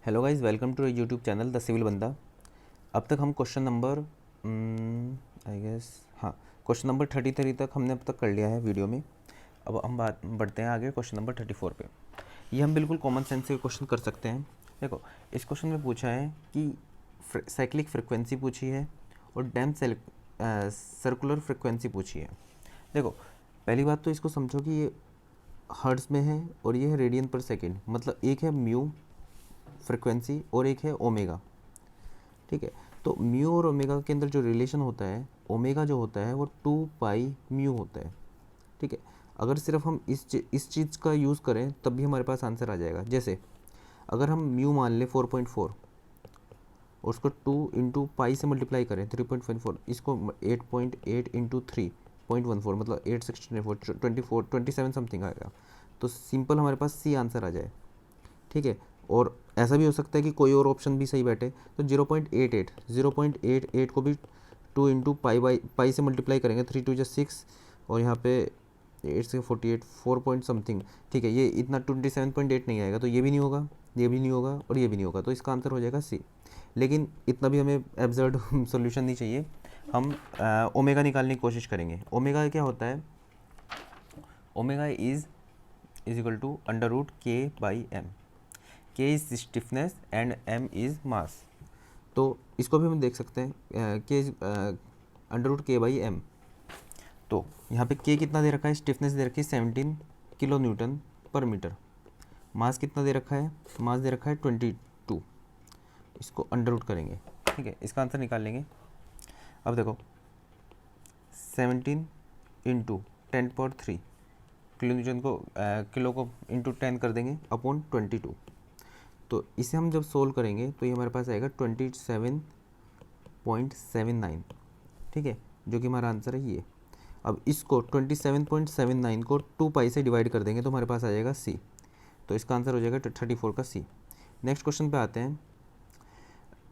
Hello guys, welcome to YouTube channel the civil Banda. अब तक हम क्वेश्चन नंबर क्वेश्चन नंबर 33 तक हमने अब तक कर लिया है वीडियो में। अब हम बात बढ़ते हैं आगे क्वेश्चन नंबर 34 पे। ये हम बिल्कुल कॉमन सेंस से क्वेश्चन कर सकते हैं। देखो, इस क्वेश्चन में पूछा है कि साइक्लिक फ्रिक्वेंसी पूछी है और डैम सर्कुलर फ्रिक्वेंसी पूछी है। देखो, पहली बात तो इसको समझो कि ये हर्ट्ज में है और ये है रेडियन पर सेकेंड, मतलब एक है म्यू फ्रिक्वेंसी और एक है ओमेगा। ठीक है, तो म्यू और ओमेगा के अंदर जो रिलेशन होता है, ओमेगा जो होता है वो 2 पाई म्यू होता है। ठीक है, अगर सिर्फ हम इस चीज़ का यूज़ करें तब भी हमारे पास आंसर आ जाएगा। जैसे अगर हम म्यू मान लें 4.4 और उसको 2 इंटू पाई से मल्टीप्लाई करें 3.54, इसको 8.8 इंटू 3.14 मतलब 864 27 समथिंग आएगा। तो सिंपल हमारे पास सी आंसर आ जाए। ठीक है, और ऐसा भी हो सकता है कि कोई और ऑप्शन भी सही बैठे, तो 0.88 को भी 2 इंटू पाई से मल्टीप्लाई करेंगे, 3 2 6 और यहाँ पे 8 से 48 4 पॉइंट समथिंग। ठीक है, ये इतना 27.8 नहीं आएगा, तो ये भी नहीं होगा, ये भी नहीं होगा और ये भी नहीं होगा, तो इसका आंसर हो जाएगा सी। लेकिन इतना भी हमें एब्जर्ड सोल्यूशन नहीं चाहिए। हम ओमेगा निकालने की कोशिश करेंगे। ओमेगा क्या होता है? Omega is equal to under root k by m. K is stiffness and m is mass. तो इसको भी हम देख सकते हैं, k under root k by m. तो यहाँ पे के कितना दे रखा है? स्टिफनेस दे रखी है 17 किलो न्यूटन पर मीटर। मास कितना दे रखा है? मास दे रखा है 22। इसको अंडर रूट करेंगे, ठीक है, इसका आंसर निकाल लेंगे। अब देखो, 17 इंटू 10⁻³ किलो न्यूटन को किलो को इंटू 10 कर देंगे अपॉन 22। तो इसे हम जब सोल्व करेंगे तो ये हमारे पास आएगा 27.79। ठीक है, जो कि हमारा आंसर है ये। अब इसको 27.79 को 2 पाई से डिवाइड कर देंगे तो हमारे पास आ जाएगा सी। तो इसका आंसर हो जाएगा 34 का सी। नेक्स्ट क्वेश्चन पे आते हैं।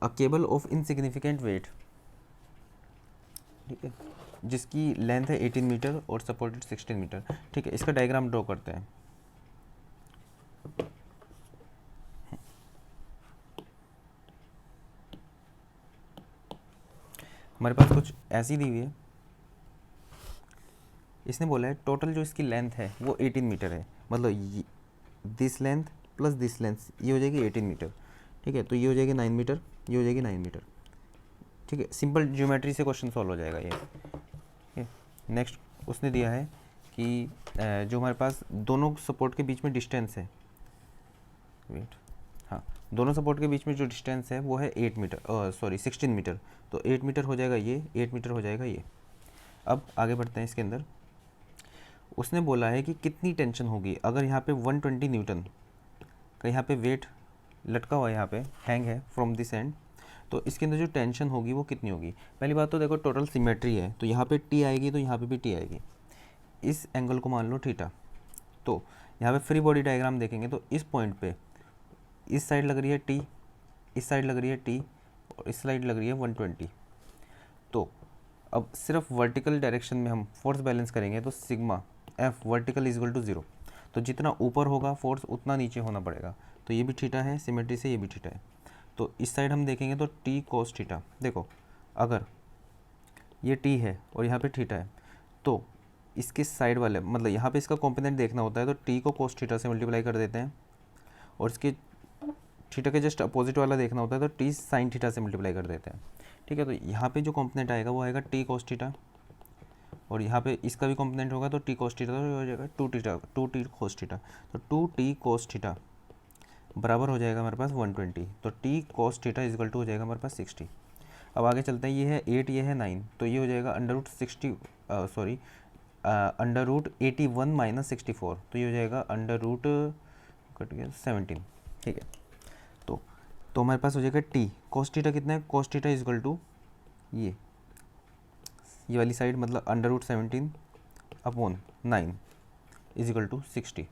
A cable of insignificant weight, ठीक है, जिसकी लेंथ है 18 मीटर और सपोर्टेड 16 मीटर। ठीक है, इसका डायग्राम ड्रॉ करते हैं। हमारे पास कुछ ऐसी दी हुई है। इसने बोला है टोटल जो इसकी लेंथ है वो 18 मीटर है, मतलब this length plus this length ये हो जाएगी 18 मीटर। ठीक है, तो ये हो जाएगी 9 मीटर, ये हो जाएगी 9 मीटर। ठीक है, सिंपल ज्योमेट्री से क्वेश्चन सॉल्व हो जाएगा ये। ठीक है, नेक्स्ट उसने दिया है कि जो हमारे पास दोनों सपोर्ट के बीच में डिस्टेंस है, वेट, हाँ, दोनों सपोर्ट के बीच में जो डिस्टेंस है वो है 16 मीटर। तो 8 मीटर हो जाएगा ये, 8 मीटर हो जाएगा ये। अब आगे बढ़ते हैं इसके अंदर। उसने बोला है कि कितनी टेंशन होगी अगर यहाँ पे 120 न्यूटन का यहाँ पे वेट लटका हुआ है, यहाँ पे हैंग है फ्रॉम दिस एंड। तो इसके अंदर जो टेंशन होगी वो कितनी होगी? पहली बात तो देखो, टोटल सिमेट्री है, तो यहाँ पे टी आएगी तो यहाँ पे भी टी आएगी। इस एंगल को मान लो थीटा। तो यहाँ पे फ्री बॉडी डायग्राम देखेंगे तो इस पॉइंट पे इस साइड लग रही है टी, इस साइड लग रही है टी और इस साइड लग रही है 120। तो अब सिर्फ वर्टिकल डायरेक्शन में हम फोर्स बैलेंस करेंगे तो sigma F vertical is equal to 0। तो जितना ऊपर होगा फोर्स उतना नीचे होना पड़ेगा। तो ये भी थीटा है, सिमेट्री से ये भी थीटा है। तो इस साइड हम देखेंगे तो टी कोस थीटा। देखो, अगर ये टी है और यहाँ पे थीटा है तो इसके साइड वाले, मतलब यहाँ पे इसका कॉम्पोनेंट देखना होता है, तो टी को कोस थीटा से मल्टीप्लाई कर देते हैं और इसके थीटा के जस्ट अपोजिट वाला देखना होता है तो टी साइन थीटा से मल्टीप्लाई कर देते हैं। ठीक है, तो यहाँ पे जो कॉम्पोनेंट आएगा वो आएगा टी कोस थीटा और यहाँ पे इसका भी कॉम्पोनेंट होगा तो टी कोस थीटा, तो हो जाएगा 2 टी कोस थीटा। तो 2 टी कोस थीटा बराबर हो जाएगा हमारे पास 120। तो T cos theta is equal to हो जाएगा हमारे पास 60। अब आगे चलते हैं, ये है 8, ये है 9, तो ये हो जाएगा अंडर रूट 81 माइनस 64, तो ये हो जाएगा अंडर रूट कट गया 17। ठीक है, तो हमारे पास हो जाएगा टी कोस थीटा कितना है? कोस थीटा इजकल टू ये वाली साइड, मतलब under root 17 upon 9 is equal to 60।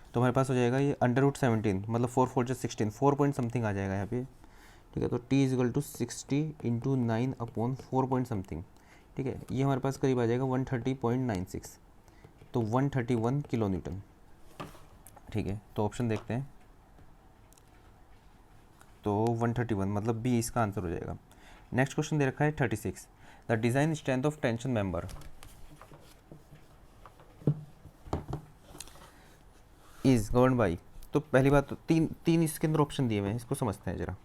तो हमारे पास हो जाएगा ये अंडर रूट 17 मतलब 4 4 16, 4 पॉइंट समथिंग आ जाएगा यहाँ पे। ठीक है, तो T is equal to 60 into 9 upon 4 point something. ठीक है, ये हमारे पास करीब आ जाएगा 130.96, तो 131 किलो न्यूटन। ठीक है, तो ऑप्शन देखते हैं। तो 131 मतलब बी इसका आंसर हो जाएगा। नेक्स्ट क्वेश्चन दे रखा है 36, the design strength of tension member is govern by. तो पहली बात तो तीन इसके अंदर ऑप्शन दिए हुए हैं, इसको समझते हैं जरा।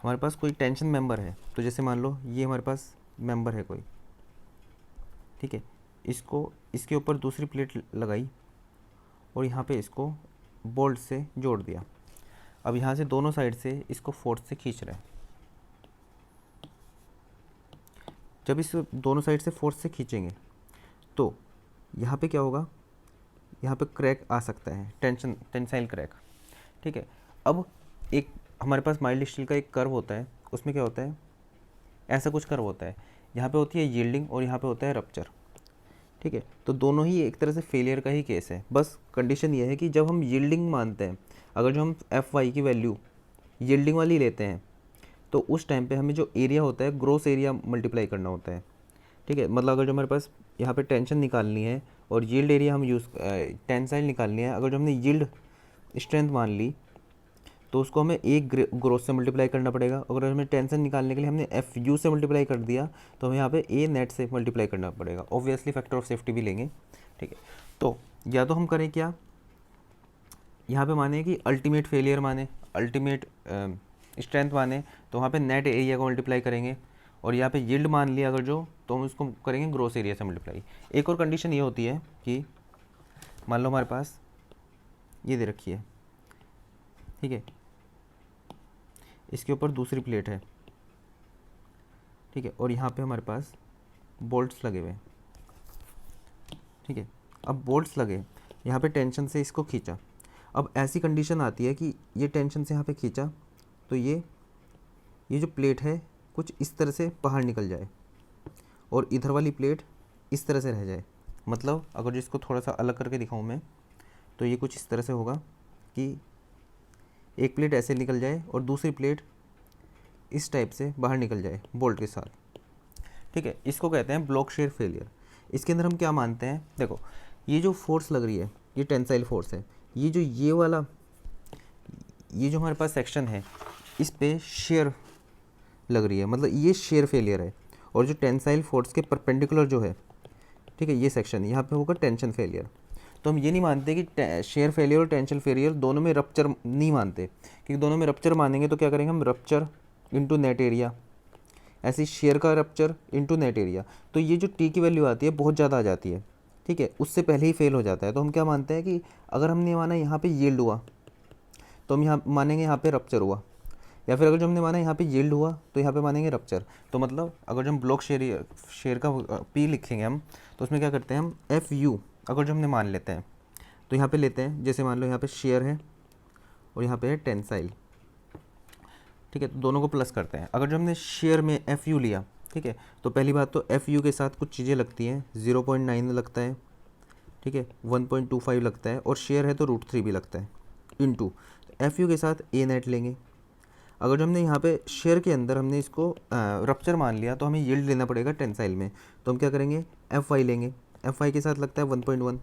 हमारे पास कोई टेंशन मेंबर है, तो जैसे मान लो ये हमारे पास मेंबर है कोई, ठीक है, इसको इसके ऊपर दूसरी प्लेट लगाई और यहाँ पे इसको बोल्ट से जोड़ दिया। अब यहाँ से दोनों साइड से इसको फोर्स से खींच रहे हैं। जब इस दोनों साइड से फोर्स से खींचेंगे तो यहाँ पे क्या होगा, यहाँ पे क्रैक आ सकता है, टेंसाइल क्रैक, ठीक है। अब एक हमारे पास माइल्ड स्टील का एक कर्व होता है, उसमें क्या होता है, ऐसा कुछ कर्व होता है, यहाँ पे होती है यील्डिंग और यहाँ पे होता है रप्चर, ठीक है। तो दोनों ही एक तरह से फेलियर का ही केस है। बस कंडीशन ये है कि जब हम यील्डिंग मानते हैं, अगर जो हम Fy की वैल्यू यील्डिंग वाली लेते हैं तो उस टाइम पे हमें जो एरिया होता है ग्रोस एरिया मल्टीप्लाई करना होता है, ठीक है। मतलब अगर जो हमारे पास यहाँ पे टेंशन निकालनी है और यील्ड एरिया हम टेंसाइल निकालनी है, अगर जो हमने यील्ड स्ट्रेंथ मान ली तो उसको हमें एक ग्रोस से मल्टीप्लाई करना पड़ेगा। अगर हमें टेंशन निकालने के लिए हमने Fu से मल्टीप्लाई कर दिया तो हमें यहाँ पे A नेट से मल्टीप्लाई करना पड़ेगा। ऑब्वियसली फैक्टर ऑफ सेफ्टी भी लेंगे, ठीक है। तो या तो हम करें क्या, यहाँ पे माने कि अल्टीमेट फेलियर माने, अल्टीमेट स्ट्रेंथ माने, तो वहाँ पे नेट एरिया को मल्टीप्लाई करेंगे, और यहाँ पे यील्ड मान लिया अगर जो, तो हम उसको करेंगे ग्रोस एरिया से मल्टीप्लाई। एक और कंडीशन ये होती है कि मान लो हमारे पास ये दे रखी है, ठीक है, इसके ऊपर दूसरी प्लेट है, ठीक है, और यहाँ पे हमारे पास बोल्ट्स लगे हुए हैं, ठीक है। अब बोल्ट्स लगे, यहाँ पे टेंशन से इसको खींचा। अब ऐसी कंडीशन आती है कि ये टेंशन से यहाँ पे खींचा तो ये जो प्लेट है कुछ इस तरह से बाहर निकल जाए और इधर वाली प्लेट इस तरह से रह जाए। मतलब अगर इसको थोड़ा सा अलग करके दिखाऊं मैं, तो ये कुछ इस तरह से होगा कि एक प्लेट ऐसे निकल जाए और दूसरी प्लेट इस टाइप से बाहर निकल जाए बोल्ट के साथ, ठीक है। इसको कहते हैं ब्लॉक शेयर फेलियर। इसके अंदर हम क्या मानते हैं, देखो ये जो फोर्स लग रही है ये टेंसाइल फोर्स है, ये जो हमारे पास सेक्शन है इस पे शेयर लग रही है, मतलब ये शेयर फेलियर है। और जो टेंसाइल फोर्स के परपेंडिकुलर जो है, ठीक है, ये सेक्शन यहाँ पे होगा टेंशन फेलियर। तो हम ये नहीं मानते कि शेयर फेलियर और टेंशन फेलियर दोनों में रप्चर नहीं मानते, क्योंकि दोनों में रप्चर मानेंगे तो क्या करेंगे हम, रप्चर इंटू नेट एरिया, ऐसे शेयर का रप्चर इंटू नेट एरिया। तो ये जो टी की वैल्यू आती है बहुत ज़्यादा आ जाती है, ठीक है, उससे पहले ही फेल हो जाता है। तो हम क्या मानते हैं कि अगर हमने माना यहाँ पे यील्ड हुआ तो हम यहाँ मानेंगे यहाँ पे रप्चर हुआ, या फिर अगर जो हमने माना यहाँ पे यील्ड हुआ तो यहाँ पे मानेंगे रप्चर। तो मतलब अगर जो हम ब्लॉक शेयर का पी लिखेंगे हम, तो उसमें क्या करते हैं हम Fu अगर जो हमने मान लेते हैं तो यहाँ पे लेते हैं, जैसे मान लो यहाँ पे शेयर है और यहाँ पे है टेंसाइल, ठीक है, तो दोनों को प्लस करते हैं। अगर जो हमने शेयर में Fu लिया, ठीक है, तो पहली बात तो Fu के साथ कुछ चीज़ें लगती हैं, 0.9 लगता है, ठीक है, 1.25 लगता है, और शेयर है तो √3 भी लगता है, इंटू Fu के साथ A नेट लेंगे। अगर जो हमने यहाँ पे शेयर के अंदर हमने इसको रप्चर मान लिया तो हमें यील्ड लेना पड़ेगा टेंसाइल में, तो हम क्या करेंगे Fy लेंगे, Fy के साथ लगता है 1.1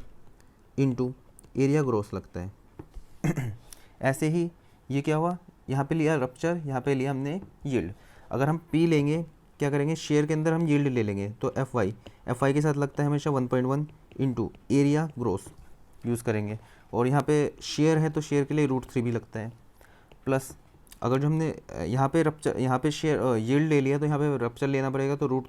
इंटू एरिया ग्रोस लगता है। ऐसे ही ये क्या हुआ, यहाँ पे लिया रप्चर, यहाँ पे लिया हमने यील्ड। अगर हम P लेंगे, क्या करेंगे, शेयर के अंदर हम यील्ड ले लेंगे, तो Fy के साथ लगता है हमेशा 1.1 इंटू एरिया ग्रोस यूज़ करेंगे। और यहाँ पे शेयर है तो शेयर के लिए √3 भी लगता है, प्लस अगर जो हमने यहाँ पे रप्चर, यहाँ पे शेयर यील्ड ले लिया तो यहाँ पे रप्चर लेना पड़ेगा, तो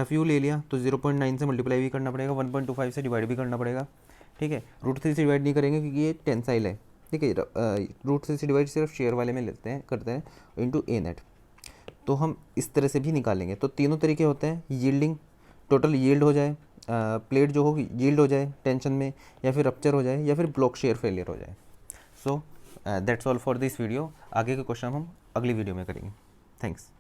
Fu ले लिया तो 0.9 से मल्टीप्लाई भी करना पड़ेगा, 1.25 से डिवाइड भी करना पड़ेगा, ठीक है। √3 से डिवाइड नहीं करेंगे क्योंकि ये टेंसाइल है, ठीक है। √3 से डिवाइड सिर्फ शेयर वाले में करते हैं इंटू A नेट। तो हम इस तरह से भी निकालेंगे। तो तीनों तरीके होते हैं, यील्डिंग, टोटल यील्ड हो जाए, प्लेट जो होगी यील्ड हो जाए टेंशन में, या फिर रप्चर हो जाए, या फिर ब्लॉक शेयर फेलियर हो जाए। So that's all for this video. आगे के क्वेश्चन हम अगली वीडियो में करेंगे। थैंक्स।